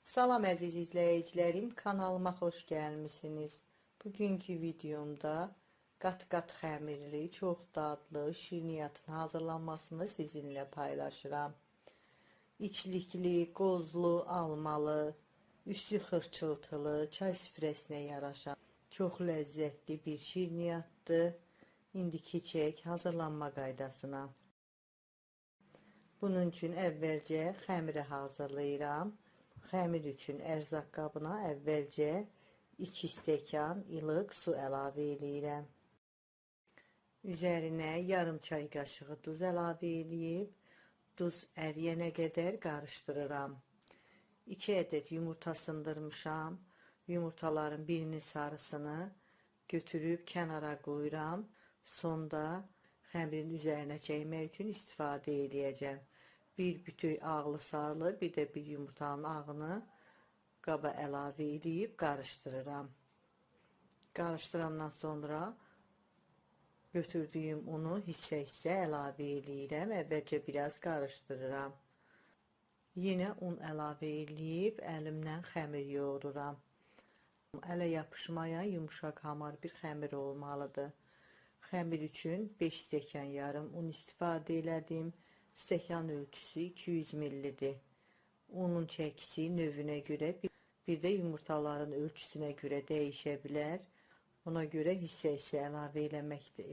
Salam əziz izləyicilərim, kanalıma xoş gəlmisiniz. Bugünkü videomda qat-qat xəmirli, çox dadlı şirniyyatın hazırlanmasını sizinlə paylaşıram. İçlikli, qozlu, almalı, üstü xırçıltılı, çay süfrəsinə yaraşan çox ləzzətli bir şirniyyatdır. İndi keçək hazırlanma qaydasına. Bunun üçün əvvəlcə xəmiri hazırlayıram. Xəmir üçün ərzaq qabına əvvəlcə 2 stəkan ilıq su əlavə edirəm. Üzərinə yarım çay qaşığı duz əlavə edib, duz əriyənə qədər qarışdırıram. 2 ədəd yumurta sındırmışam. Yumurtaların birinin sarısını götürüb kənara qoyuram. Sonda xəmirin üzərinə çəkmək üçün istifadə edəcəm. Bir bütük ağlı sarılı, bir də bir yumurtanın ağını qaba əlavə edib qarışdırıram. Qarışdırandan sonra götürdüyüm unu hissə-hissə əlavə edirəm. Əvvəlcə biraz qarışdırıram. Yenə un əlavə edib əlimlə xəmir yoğururam. Ələ yapışmayan yumuşaq hamar bir xəmir olmalıdır. Xəmir üçün 5 stəkan yarım un istifadə elədim. Stəkan ölçüsü 200 ml-dir. Unun çəkisi növünə görə, bir də yumurtaların ölçüsünə görə dəyişə bilər. Ona görə hissə-hissə əlavə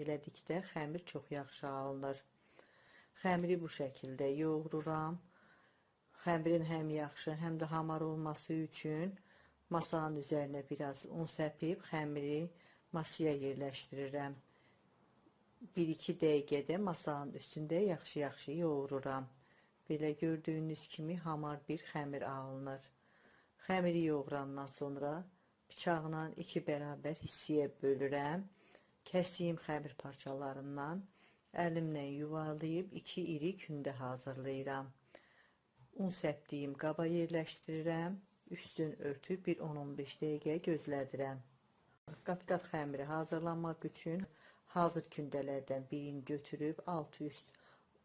elədikdə xəmir çox yaxşı alınır. Xəmiri bu şəkildə yoğururam. Xəmirin həm yaxşı, həm də hamar olması üçün masanın üzərinə biraz un səpib xəmiri masaya yerləşdirirəm. 1-2 dəqiqədə masanın üstündə yaxşı-yaxşı yoğururam. Belə gördüyünüz kimi hamar bir xəmir alınır. Xəmiri yoğurandan sonra bıçaqla 2 bərabər hissəyə bölürəm. Kəsdiyim xəmir parçalarından əlimlə yuvarlayıb 2 iri kündə hazırlayıram. Un səpdiyim qaba yerləşdirirəm. Üstün örtüb bir 10-15 dəqiqə gözlədirəm. Qat-qat xəmiri hazırlamaq üçün hazır kündələrdən birini götürüb alt-üst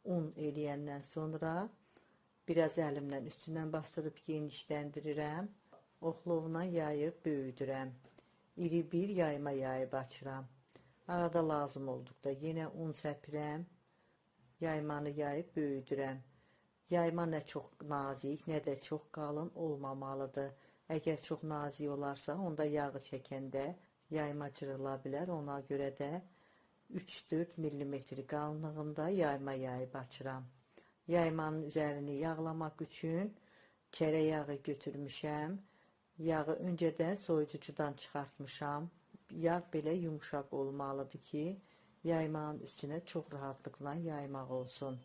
un eləyəndən sonra biraz əlimlə üstündən bastırıb genişləndirirəm. Oxlovla yayıb böyüdürəm. İri bir yayma yayıb açıram. Arada lazım olduqda yenə un səpirəm. Yaymanı yayıb böyüdürəm. Yayma nə çox nazik, nə də çox qalın olmamalıdır. Əgər çox nazik olarsa, onda yağı çəkəndə yayma cırıla bilər. Ona görə də 3-4 mm qalınlığında yayma yayıb açıram. Yaymanın üzərini yağlamaq üçün kərə yağı götürmüşəm. Yağı öncədən soyuducudan çıxartmışam. Yağ belə yumuşaq olmalıdır ki, yaymanın üstünə çox rahatlıqla yaymaq olsun.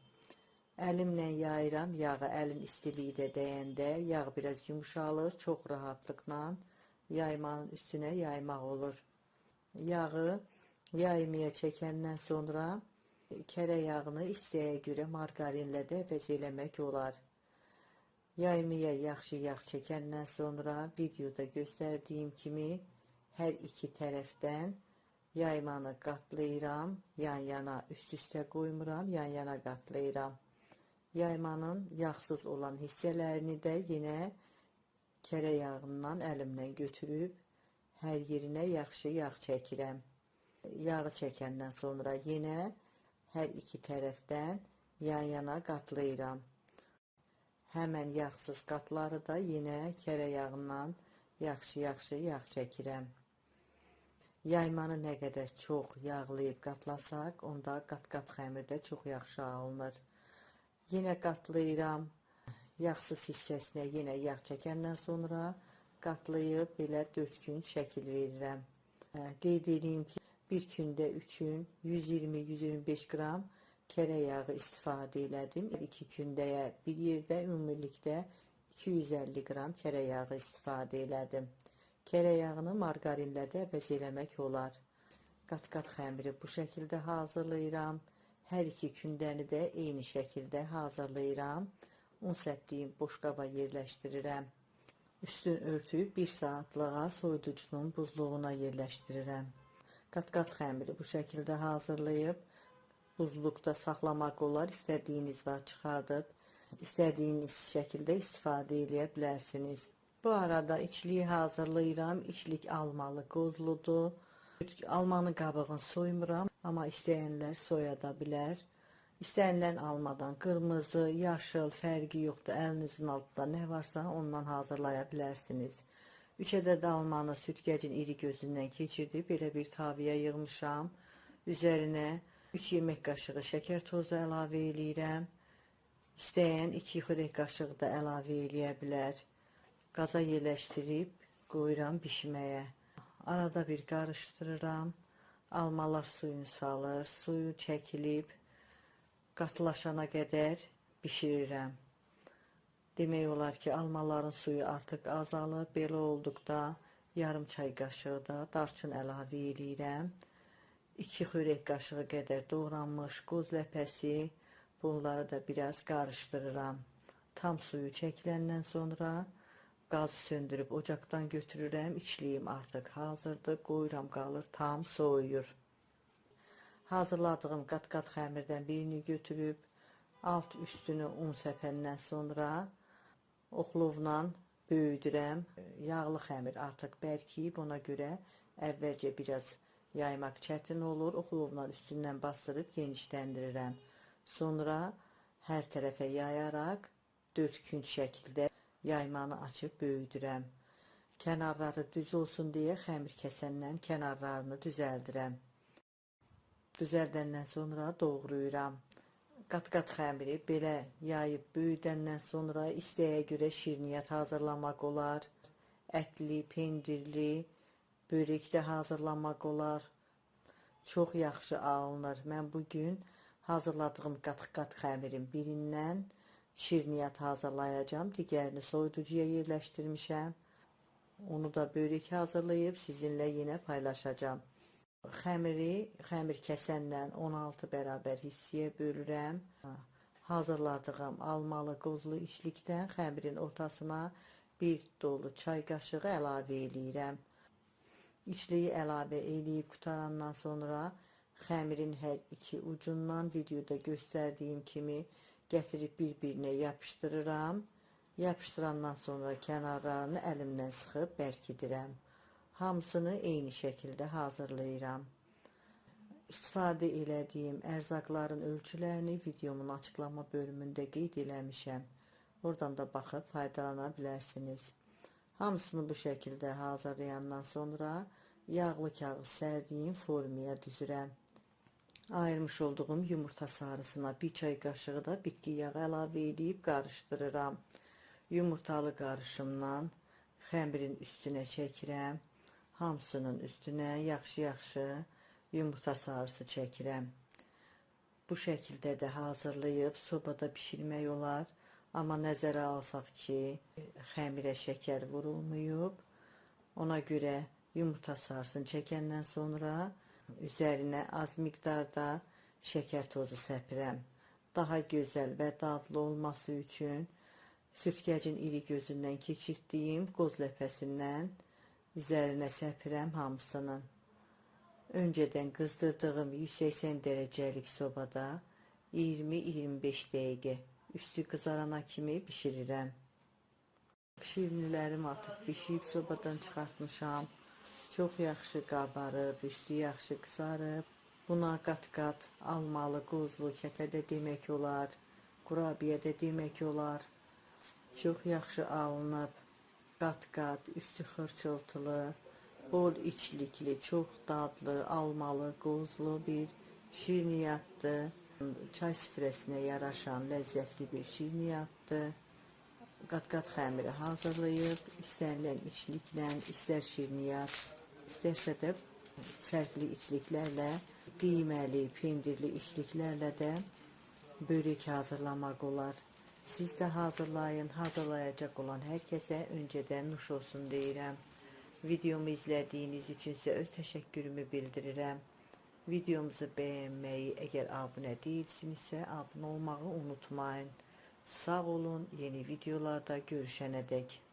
Əlimlə yayıram, yağı əlin istiliyi də dəyəndə yağ biraz yumuşalır, çox rahatlıqla yaymanın üstünə yaymaq olur. Yağı yaymaya çəkəndən sonra kərə yağını istəyə görə margarinlə də əvəz eləmək olar. Yaymaya yaxşı yağ çəkəndən sonra videoda göstərdiyim kimi hər iki tərəfdən yaymanı qatlayıram, yan-yana üst-üstə qoymuram, yan-yana qatlayıram. Yaymanın yağsız olan hissələrini də yenə kərə yağından əlimlə götürüb hər yerinə yaxşı yağ çəkirəm. Yağı çəkəndən sonra yenə hər iki tərəfdən yan-yana qatlayıram. Həmən yağsız qatları da yenə kərə yağından yaxşı-yaxşı yağ çəkirəm. Yaymanı nə qədər çox yağlayıb qatlasaq, onda qat-qat xəmir də çox yaxşı alınır. Yenə qatlayıram. Yağsız hissəsinə yenə yağ çəkəndən sonra qatlayıb belə 4 gün şəkil verirəm. Qeyd edeyim ki, bir kündə üçün 120-125 qram kərə yağı istifadə elədim. 2 kündəyə bir yerdə ümumilikdə 250 qram kərə yağı istifadə elədim. Kərə yağını margarinlə də əvəz eləmək olar. Qat-qat xəmiri bu şəkildə hazırlayıram. Hər iki kündəni də eyni şəkildə hazırlayıram. Un səpdiyim boş qaba yerləşdirirəm. Üstün örtüb 1 saatlığa soyuducunun buzluğuna yerləşdirirəm. Qat-qat xəmiri bu şəkildə hazırlayıb buzluqda saxlamaq olar. İstədiyiniz var çıxardıb, istədiyiniz şəkildə istifadə edə bilərsiniz. Bu arada içliyi hazırlayıram. İçlik almalı, qozludur. Almanın qabığını soymuram, amma istəyənlər soya da bilər. İstənilən almadan qırmızı, yaşıl fərqi yoxdur. Əlinizin altında nə varsa ondan hazırlaya bilərsiniz. 3 ədəd almanı sütgəcin iri gözündən keçirib belə bir tavaya yığmışam. Üzərinə 3 yemək qaşığı şəkər tozu əlavə eləyirəm. İstəyən 2 xörək qaşığı da əlavə eləyə bilər. Qaza yerləşdirib qoyuram bişməyə. Arada bir qarışdırıram. Almalar suyunu salır. Suyu çəkilib qatılaşana qədər bişirirəm. Demək olar ki, almaların suyu artıq azalır. Belə olduqda yarım çay qaşığı da darçın əlavə eləyirəm. 2 xörək qaşığı qədər doğranmış qoz ləpəsi. Bunları da biraz qarışdırıram. Tam suyu çəkiləndən sonra qazı söndürüb ocaqdan götürürəm. İçliyim artıq hazırdır. Qoyuram, qalır tam soğuyur. Hazırladığım qat-qat xəmirdən birini götürüb alt üstünü un səpəndən sonra oxlovla böyüdürəm. Yağlı xəmir artıq bərkiyib, ona görə əvvəlcə biraz yaymaq çətin olur. Oxlovla üstündən bastırıb genişləndirirəm. Sonra hər tərəfə yayaraq dörtkünc şəkildə yaymanı açıb böyüdürəm. Kənarları düz olsun deyə xəmir kəsəndən kənarlarını düzəldirəm. Düzəldəndən sonra doğrayıram. Qat-qat xəmiri belə yayıb böyüdəndən sonra istəyə görə şirniyyat hazırlamaq olar. Ətli, pendirli, börək də hazırlamaq olar. Çox yaxşı alınır. Mən bugün hazırladığım qat-qat xəmirin birindən şirniyyat hazırlayacağım. Digərini soyuducuya yerləşdirmişəm. Onu da börək hazırlayıb sizinlə yenə paylaşacağım. Xəmir kəsəndən 16 bərabər hissəyə bölürəm. Hazırladığım almalı qozlu içlikdən xəmirin ortasına bir dolu çay qaşığı əlavə eləyirəm. İçliyi əlavə eləyib qutarandan sonra xəmirin hər iki ucundan videoda göstərdiyim kimi gətirib bir-birinə yapışdırıram. Yapışdırandan sonra kənarlarını əlimlə sıxıb bərkidirəm. Hamısını eyni şəkildə hazırlayıram. İstifadə elədiyim ərzaqların ölçülərini videomun açıqlama bölümündə qeyd eləmişəm. Oradan da baxıb faydalana bilərsiniz. Hamısını bu şəkildə hazırlayandan sonra yağlı kağız sərdiyim formaya düzürəm. Ayırmış olduğum yumurta sarısına bir çay qaşığı da bitki yağı əlavə edib qarışdırıram. Yumurtalı qarışımdan xəmirin üstünə çəkirəm. Hamısının üstünə yaxşı-yaxşı yumurta sarısı çəkirəm. Bu şəkildə də hazırlayıb sobada bişirmək olar. Amma nəzərə alsaq ki, xəmirə şəkər vurulmayıb. Ona görə yumurta sarısını çəkəndən sonra üzərinə az miqdarda şəkər tozu səpirəm. Daha gözəl və dadlı olması üçün sütgəcin iri gözündən keçirdiyim qoz ləpəsindən üzərinə səpirəm hamısının. Öncədən qızdırdığım 180 dərəcəlik sobada 20-25 dəqiqə üstü qızarana kimi bişirirəm. Şirnilərim artıq bişib sobadan çıxartmışam. Çox yaxşı qabarıb, üstü yaxşı qızarıb. Buna qat-qat almalı, qozlu kətə də demək olar, qurabiyə də demək olar. Çox yaxşı alınıb. Qat-qat, üstü xırçıltılı, bol içlikli, çox dadlı, almalı, qozlu bir şirniyyatdır. Çay süfrəsinə yaraşan ləzzətli bir şirniyyatdır. Qat-qat xəmiri hazırlayıb, istənilən içliklə, istər şirniyyat, istərsə də fərqli içliklərlə, qiyməli, pendirli içliklərlə də börək hazırlamaq olar. Siz də hazırlayın, hazırlayacaq olan hər kəsə öncədən nuş olsun deyirəm. Videomu izlədiyiniz üçünsə öz təşəkkürümü bildirirəm. Videomuzu bəyənməyi, əgər abunə deyilsinizsə abunə olmağı unutmayın. Sağ olun, yeni videolarda görüşənədək.